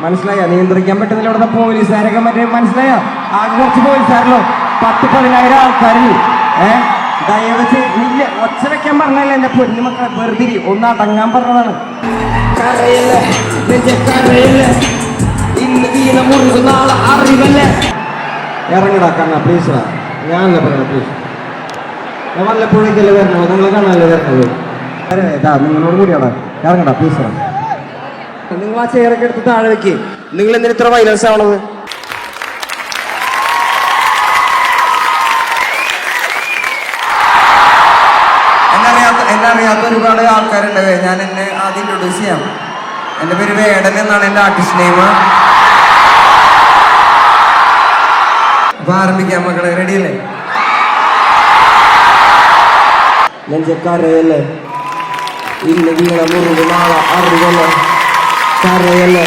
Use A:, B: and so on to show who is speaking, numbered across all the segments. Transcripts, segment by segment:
A: മനസ്സിലായോ? നിയന്ത്രിക്കാൻ പറ്റുന്നില്ല ഇവിടുത്തെ പോലീസുകാരൊക്കെ മറ്റേ മനസ്സിലായോ? ആകെ കുറച്ച് പോലീസുകാരല്ലോ, 10-15 ആൾക്കാരിൽ. ദയവ് ചെയ്ത് ഒച്ച വെക്കാൻ പറഞ്ഞല്ലേ എന്റെ പൊന്നു മക്കളെ, വെറുതെ ഒന്ന് അടങ്ങാൻ പറഞ്ഞതാണ്. ഇറങ്ങടാ കണ്ണ പ്ലീസ്, ഞാനല്ലേ പറയണ പ്ലീസ്. ഞാൻ വല്ലപ്പോഴേക്കല്ലേ വരണോ, നിങ്ങൾ കാണാനല്ലേ വരണത്. നിങ്ങളോട് കൂടിയാടാ, ഇറങ്ങടാ പ്ലീസ്. നിങ്ങൾ ആ ചെയറൊക്കെ എടുത്ത് താഴെ വെക്ക്. നിങ്ങൾ എന്തിനാ ഇത്ര വൈലൻസ് ആവണത്?
B: എന്നെ അറിയാത്ത ഒരുപാട് ആൾക്കാരുണ്ട്. ഞാൻ എന്നെ ആദ്യം ഇൻട്രൊഡ്യൂസ് ചെയ്യാം. എൻ്റെ പേര് വേടൻ എന്നാണ് എൻ്റെ ആർട്ടിസ്റ്റ് നെയിം. അപ്പൊ ആരംഭിക്കാം മക്കളെ, റെഡിയല്ലേ?
A: നെഞ്ചക്കരയല്ലേ ഇന്ന് വീണ മുറിവ് നാളെ അറിവല്ലേ, കരയല്ലേ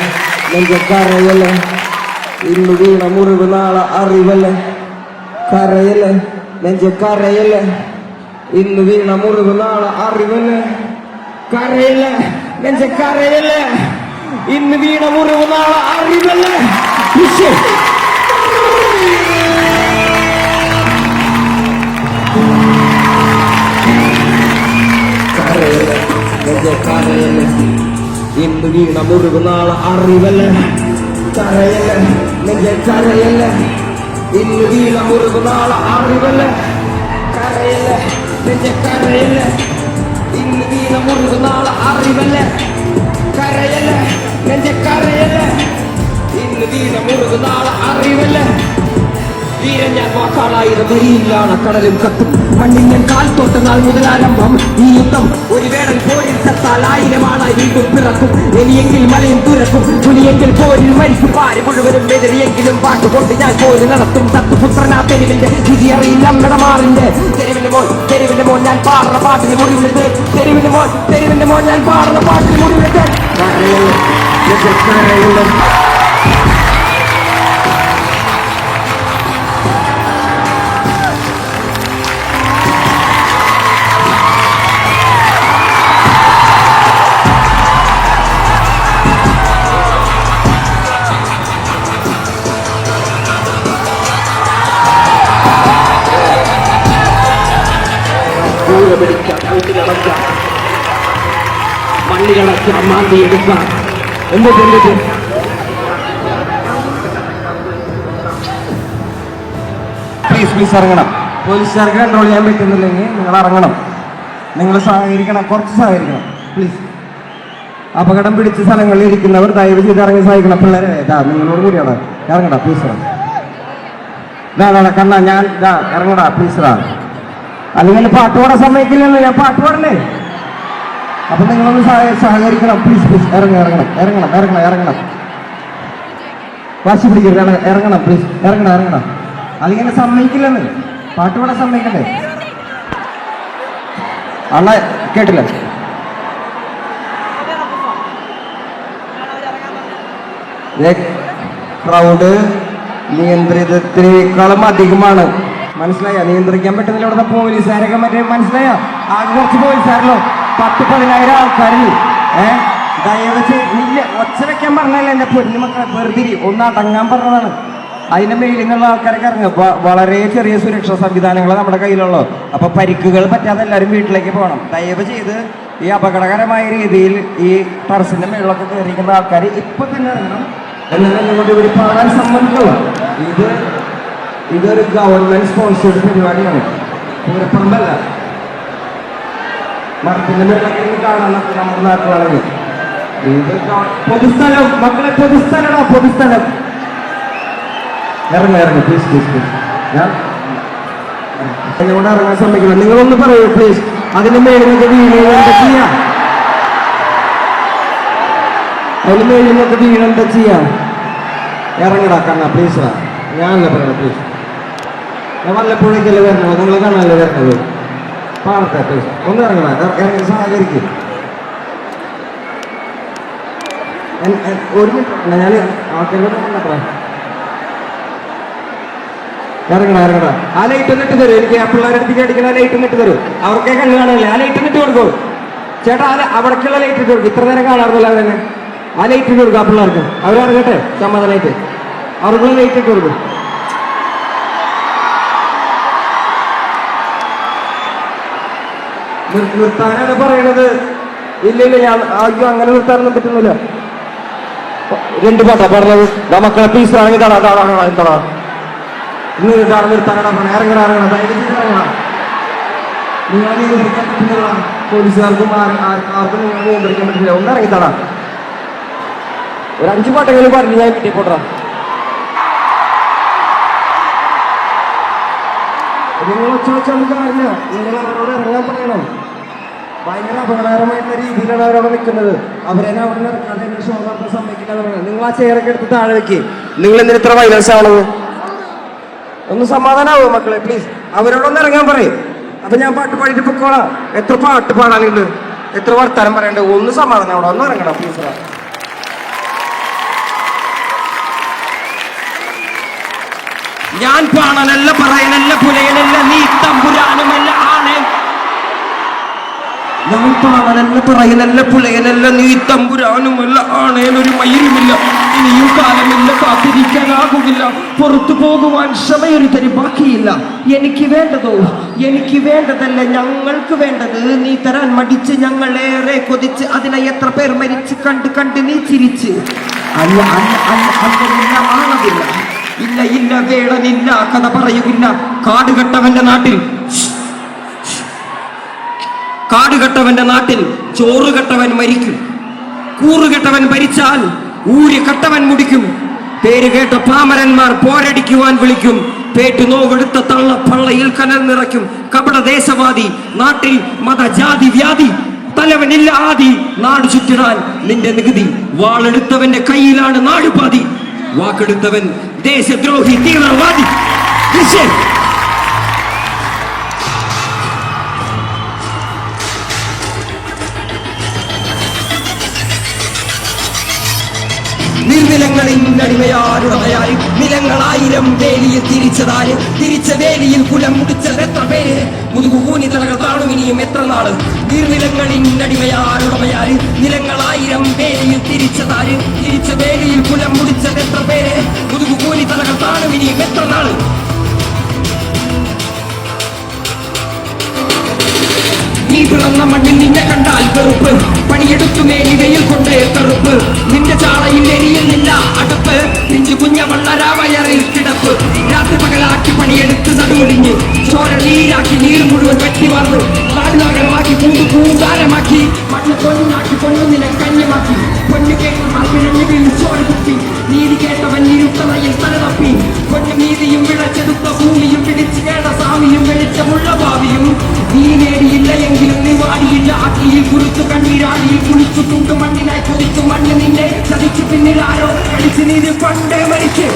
A: നെഞ്ചക്കരയല്ലേ ഇന്ന് വീണ മുറിവ് നാളെ അറിവല്ലേ, കരയല്ലേ നെഞ്ചക്കരയല്ലേ ഇന്ന് വീണ മുറിവ് നാളെ അറിവല്ലേ, കരയല്ലേ നെഞ്ചക്കരയല്ലേ ഇന്ന് വീണ മുറിവ് നാളെ അറിവല്ലേ. ഇന്ന് വീണ മുറിവ് നാളെ അറിവല്ലേ, കരയല്ലേ നെഞ്ചക്കരയല്ലേ ഇന്ന് വീണ മുറിവ് നാളെ അറിവല്ലേ, കരയല്ലേ നെഞ്ചക്കരയല്ലേ ഇന്ന് വീണ മുറിവ് നാളെ അറിവല്ലേ, കരയല്ലേ നെഞ്ചക്കരയല്ലേ ഇന്ന് വീണ മുറിവ് നാളെ അറിവല്ലേ. വീരൻ ഞാൻ വാക്കാളായിരം വരിയില്ലാണ് കടലും കത്തും മണ്ണിൽ ഞാൻ കാൽ തൊട്ട നാൾ മുതലാരംഭം ഈ യുദ്ധം. ഒരു വേടൻ പോരിൽ ചത്താൽ 1000 വീണ്ടും പിറക്കും. എലിയെങ്കിൽ മലയും തുരക്കും, പുലിയെങ്കിൽ പോരിൽ മരിക്കും. പാര് മുഴുവനും എതിരിയെങ്കിലും പാട്ടുകൊണ്ട് ഞാൻ പോര് നടത്തും. തത്തുപുത്രനാ തെരുവിന്റെ വിധി അറിയില്ല അമ്മടമാറിന്റെ. തെരുവിന്റെ മോൻ ഞാൻ പാടുന്ന പാട്ടിന് മുറിവിലെത്ത്. തെരുവിന്റെ മോൻ ഞാൻ പാടുന്ന പാട്ടിന് മുറിവിലെത്ത്. മണ്ണിലടക്കാം മാന്തിയെടുക്കാം എന്നിട്ട് പ്ലീസ് ഇറങ്ങണം. പോലീസുകാർക്ക് കൺട്രോൾ ചെയ്യാൻ പറ്റുന്നില്ലെങ്കിൽ നിങ്ങൾ ഇറങ്ങണം. നിങ്ങൾ സഹകരിക്കണം, കുറച്ച് സഹകരിക്കണം പ്ലീസ്. അപകടം പിടിച്ച സ്ഥലങ്ങളിൽ ഇരിക്കുന്നവർ ദയവ് ചെയ്ത് ഇറങ്ങി സഹായിക്കണം. പിള്ളേരെ നിങ്ങളോട് കൂടിയാണ്, ഇറങ്ങടാ പ്ലീസ്. കണ്ണ ഞാൻ ഇറങ്ങടാ പ്ലീസ്. അല്ലെങ്കിൽ പാട്ട് പാടാൻ സമ്മതിക്കില്ലല്ലോ, ഞാൻ പാട്ട് പാടല്ലേ. അപ്പൊ നിങ്ങളൊന്ന് സഹകരിക്കണം പ്ലീസ്. ഇറങ്ങണം. വാശി പിടിക്കരുത്, ഇറങ്ങണം പ്ലീസ്. ഇറങ്ങണം. അല്ലെങ്കിൽ സമ്മതിക്കില്ലെന്ന്, പാട്ട് പാടാൻ സമ്മതിക്കണ്ടേ? അണ്ണ കേട്ടില്ല. ക്രൗഡ് നിയന്ത്രിതത്തിനേക്കാളും അധികമാണ്, മനസ്സിലായോ? നിയന്ത്രിക്കാൻ പറ്റുന്നില്ല ഇവിടുത്തെ പോലീസുകാരൊക്കെ മറ്റേ മനസ്സിലായോ? ആകെ കുറച്ച് പോലീസുകാരല്ലോ, 10-15 ആൾക്കാരിൽ. ദയവ് ചെയ്ത് ഒച്ച വെക്കാൻ പറഞ്ഞല്ലേ എന്റെ പൊന്നു മക്കളെ, വെറുതെ ഒന്ന് അടങ്ങാൻ പറഞ്ഞതാണ്. അതിന്റെ മേലിൽ നിന്നുള്ള ആൾക്കാരൊക്കെ ഇറങ്ങുക. വളരെ ചെറിയ സുരക്ഷാ സംവിധാനങ്ങൾ നമ്മുടെ കയ്യിലുള്ളൂ. അപ്പൊ പരിക്കുകൾ പറ്റാതെ എല്ലാവരും വീട്ടിലേക്ക് പോകണം. ദയവ് ചെയ്ത് ഈ അപകടകരമായ രീതിയിൽ ഈ ടെറസിന്റെ മേളിലൊക്കെ കയറിയിരിക്കുന്ന ആൾക്കാർ ഇപ്പൊ തന്നെ ഇറങ്ങണം. എന്നാലും കൊണ്ട് ഇവിടെ പാടാൻ സമ്മതിക്കുള്ളൂ. ഇതൊരു ഗവൺമെന്റ് സ്പോൺസേഡ് പരിപാടിയാണ്, പൂരപ്പറമ്പല്ല. മരത്തിന്റെ മേളൊക്കെ കാണാൻ നമ്മുടെ നാട്ടിലാണെങ്കിൽ ഇത് പൊതുസ്ഥലം മക്കളെ, പൊതുസ്ഥലം. ഇറങ്ങി പ്ലീസ്. ഞാൻ എന്നോട് ഇറങ്ങാൻ സമ്മതിക്കണം. നിങ്ങളൊന്ന് പറയൂ പ്ലീസ്. അതിന്റെ മേളിലൊക്കെ വീണെന്താ ചെയ്യാം? ഇറങ്ങടാ കണ്ണ പ്ലീസ്. ഞാനല്ലേ പറയണ പ്ലീസ്. ഞാൻ വല്ലപ്പോഴേക്കല്ലേ വരണോ, നിങ്ങൾ കാണാനല്ലേ വരണത്. പാടത്തെ പ്ലീസ് ഒന്ന് ഇറങ്ങി സഹകരിക്കും. ഒരു മിനിറ്റ് ഞാൻ ആൾക്കാരോട് ഇറങ്ങടാ. ആ ലൈറ്റ് ഒന്നിട്ട് തരും എനിക്ക്. ആ പിള്ളേരുടെ അടുത്തേക്ക് അടിക്കണ ലൈറ്റ് ഒന്നിട്ട് തരും. അവർക്കേ കണ്ണു കാണാനില്ലേ, ആ ലൈറ്റ് ഒന്നിട്ട് കൊടുക്കും ചേട്ടാ. അവിടേക്കുള്ള ലൈറ്റ് ഇട്ട് കൊടുക്കും. ഇത്ര നേരം കാണാറില്ല. തന്നെ ആ ലൈറ്റ് ഇട്ട് കൊടുക്കും ആ പിള്ളേർക്ക്. അവരിറങ്ങട്ടെ സമാധാനമായിട്ട്. അവർക്കുള്ള ലൈറ്റ് ഇട്ട് കൊടുക്കും. നിർത്താനാണ് പറയണത്. ഇല്ല ഞാൻ ആദ്യം അങ്ങനെ നിർത്താനൊന്നും പറ്റുന്നില്ല. 2 പാട്ടാ പറഞ്ഞത്. മക്കളെ പ്ലീസ് ഇറങ്ങി തടാ ഇന്ന് നിർത്താനാണ് പറഞ്ഞത്. ഇറങ്ങണ ഇറങ്ങണം. നിങ്ങൾ നിയന്ത്രിക്കാൻ പറ്റുന്നില്ല. പോലീസുകാർക്കും ആർക്കും നിങ്ങൾ നിയന്ത്രിക്കാൻ പറ്റില്ല. ഒന്ന് ഇറങ്ങിത്തടാ. ഒരു 5 പാട്ടെങ്കിലും പറഞ്ഞു ഞാൻ കിട്ടി പോട്ടാ. നിങ്ങൾ ഒച്ച കാര്യമില്ല. നിങ്ങൾ അവരോട് ഇറങ്ങാൻ പറയണം. ഭയങ്കര അപകടകരമായിട്ടുള്ള രീതിയിലാണ് അവരവിടെ നിൽക്കുന്നത്. അവരെന്നെ അവിടെ ഇറക്കാതെ ഷോ നടത്താൻ സമ്മതിക്കില്ല എന്ന് പറയുന്നത്. നിങ്ങൾ ആ ചെയറൊക്കെ എടുത്ത് താഴെ വെക്ക്. നിങ്ങൾ എന്തിന് ഇത്ര വൈലൻസ് ആണത്? ഒന്ന് സമാധാനാവോ മക്കളെ പ്ലീസ്. അവരോടൊന്ന് ഇറങ്ങാൻ പറയും. അപ്പൊ ഞാൻ പാട്ട് പാടിയിട്ട് പൊക്കോളാം. എത്ര പാട്ട് പാടാനുണ്ട്, എത്ര വർത്താനം പറയണ്ടേ? ഒന്ന് സമാധാനം അവിടെ ഒന്ന് ഇറങ്ങണം പ്ലീസ്. ഞാൻ പാണനല്ല പറയനല്ല പുലയനല്ല നീ തമ്പുരാനുമല്ല ആണേ. ഞാൻ പാണനല്ല പറയനല്ല പുലയനല്ല നീ തമ്പുരാനുമല്ല ആണേനൊരു മയിലുമില്ല. ഇനിയും കാലമില്ല, കാത്തിരിക്കാനാകുമില്ല. പുറത്തു പോകുവാൻ ക്ഷമയൊരു തരി ബാക്കിയില്ല. എനിക്ക് വേണ്ടതോ എനിക്ക് വേണ്ടതല്ല ഞങ്ങൾക്ക് വേണ്ടത്. നീ തരാൻ മടിച്ച് ഞങ്ങളേറെ കൊതിച്ച് അതിനെ എത്ര പേർ മരിച്ച് കണ്ട് നീ ചിരിച്ച്. അല്ല ആണതില്ല. ഇല്ല വേടനില്ല, കഥ പറയുകില്ല. കാടുകെട്ടവന്റെ നാട്ടിൽ ചോറുകെട്ടവൻ മരിക്കും. കൂറുകെട്ടവൻ ഭരിച്ചാൽ ഊരികെട്ടവൻ മുടിക്കും. പേര് കേട്ട പാമരന്മാർ പോരടിക്കുവാൻ വിളിക്കും. പേട്ടു നോവെടുത്ത തള്ളപ്പള്ളയിൽ കനൽ നിറയ്ക്കും. കപട ദേശവാദി നാട്ടിൽ മതജാതി വ്യാധി. തലവനില്ല ആദി നാട് ചുറ്റിടാൻ നിന്റെ നികുതി. വാളെടുത്തവന്റെ കയ്യിലാണ് നാടുപാതി. വാക്കെടുത്തവൻ ദേശദ്രോഹി തീവ്രവാദി. നിർനിലങ്ങളിൽ അടിമയാരുടമയായി നിലങ്ങളായിരം വേലിയിൽ തിരിച്ചതാര്. തിരിച്ച വേലിയിൽ കുലം മുടിച്ചത് എത്ര പേര്. മുതുകൂനി തലകൾ കാണും ഇനിയും എത്ര നാള്. നീർനിലങ്ങളിൽ അടിമയാരുടമയായി നിലങ്ങളായിരം വേലിയിൽ തിരിച്ചതാര്. തിരിച്ച വേലിയിൽ കുലം മുടിച്ചത് എത്ര പേര്. മുതുകൂനി തലകൾ കാണും ഇനിയും എത്ര നാള്. നീ പിറന്ന മണ്ണിൽ നിന്നെ കണ്ടാൽ വെറുപ്പ്. പണിയെടുത്തു മേലികയിൽ കൊണ്ടേ കറുപ്പ്. നിന്റെ ചാളയിൽ എരിയുന്നില്ല അടുപ്പ്. നിന്റെ കുഞ്ഞ വള്ളരാവയറിൽ കിടപ്പ്. രാത്രി പകലാക്കി പണിയെടുത്ത് നടുവൊടിഞ്ഞ് ചോര നീരാക്കി നീർ മുഴുവൻ വെട്ടിവാർന്ന് നാടുനഗരമാക്കി പൂതാരമാക്കി മണ്ണ് പൊന്നാക്കി പൊണ്ണുനിനെ കഞ്ഞമാക്കി. പൊന്നു കേൾക്കും ചോര കുത്തി. നീതി കേട്ടവൻ ഇരുട്ടറയിൽ തലതപ്പി. പൊന്നു നീതിയും വിളച്ചെടുത്ത ഭൂമിയും പിടിച്ചു കേട്ട സ്വാമിയും വെളിച്ചമുള്ള ഭാവിയും. നീ നേടിയില്ല എങ്കിലും നീ വാടിയില്ല. അക്കിയിൽ കുറിച്ചു കണ്ണീരാടിയിൽ കുളിച്ചു തുണ്ട് മണ്ണിനായി കൊതിച്ചു. മണ്ണ് നിന്നെ ചതിച്ചു പിന്നിലാരോ കളിച്ച് നീതി പണ്ടേ മരിച്ച്.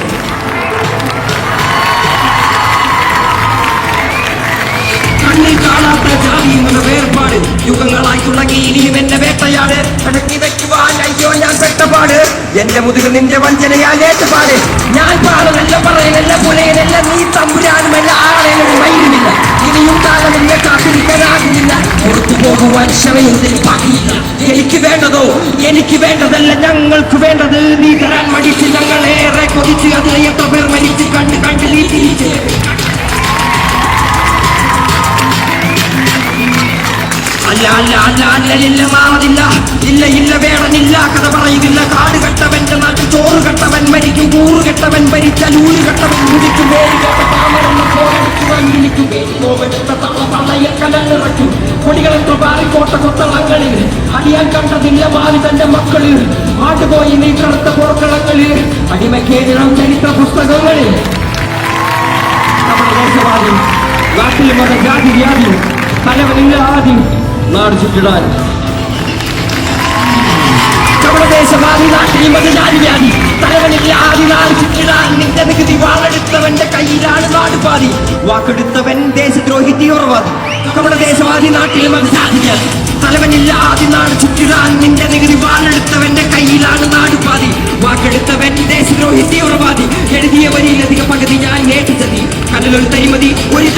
A: കണ്ണിൽ കാണാത്ത ജാതി എന്നുള്ള വേർപാട് യുഗങ്ങളായി തുടങ്ങി. ഇനിയും എന്നെ വേട്ടയാട് അടക്കി വെക്കുവാൻ അയ്യോ ഞാൻ പെട്ടപാട്. എന്റെ മുതുക് നിന്റെ വഞ്ചനയാൽ ഏറ്റുപാട്. ഞാൻ പാടനല്ല പറയനല്ല പുലയനല്ല നീ തമ്പുരാനുമല്ല ആളേനൊരു മയിലുമില്ല. ഇനിയും കാലമില്ല, കാത്തിരിക്കാനാകുന്നില്ല. പുറത്തു പോകുവാൻ ക്ഷമയൊന്നും ബാക്കിയില്ല. എനിക്ക് വേണ്ടതോ എനിക്ക് വേണ്ടതല്ല ഞങ്ങൾക്ക് വേണ്ടത്. നീ തരാൻ മടിച്ച് ഞങ്ങളേറെ കൊതിച്ച് അതിനെ എത്ര പേർ മരിച്ച് കണ്ട് നീ തിരിച്ച്. അല്ല മാറതില്ല. ഇല്ല വേടനില്ല, കഥ പറയുകില്ല. കാടുകെട്ടവന്റെ നാട്ടിൽ ചോറുകെട്ടവൻ മരിക്കും. കൂറുകെട്ടവൻ ഭരിച്ചാൽ ഊരുകെട്ടവൻ മുടിക്കും. വേരുകെട്ട പാമരെന്ന് പോരടിക്കുവാൻ വിളിക്കും. തള്ളയിൽ കലനിറയ്ക്കും. കൊടികളെത്ര പാറിക്കോട്ട കൊത്തളങ്ങളിൽ അടിയാൻ കണ്ടതില്ല ഭാവി തന്റെ മക്കളിൽ. ആട്ടുപോയി നീ കറുത്ത പുറക്കളങ്ങളിൽ അടിമക്കേതിരം ചരിത്ര പുസ്തകങ്ങളിൽ. നമ്മുടെ ദേശവാദി നാട്ടിൽ മതജാതി വ്യാധി. തലവനില്ല ആദ്യം നാട് ചുറ്റിടാൻ. ദേശവാദി നാട്ടിൽ മതജാതി വ്യാധി. തലവനില്ല ആദി നാട് ചുറ്റിടാൻ നിന്റെ നികുതി. വാളെടുത്തവന്റെ കയ്യിലാണ് നാടുപാതി. വാക്കെടുത്തവൻ ദേശദ്രോഹി തീവ്രവാദി. നമ്മുടെ ദേശവാദി നാട്ടിൽ മതജാതി വ്യാധി. തലവനില്ല ആദി നാട് ചുറ്റിടാൻ നിന്റെ നികുതി. വാളെടുത്തവന്റെ കയ്യിലാണ് നാടുപാതി. വാക്കെടുത്തവൻ ദേശദ്രോഹി തീവ്രവാദി. എഴുതിയ വരിയിലധികം പകുതി ഞാൻ നേട്ടിച്ചതി. കനലൊരു തരിമതി ഒരു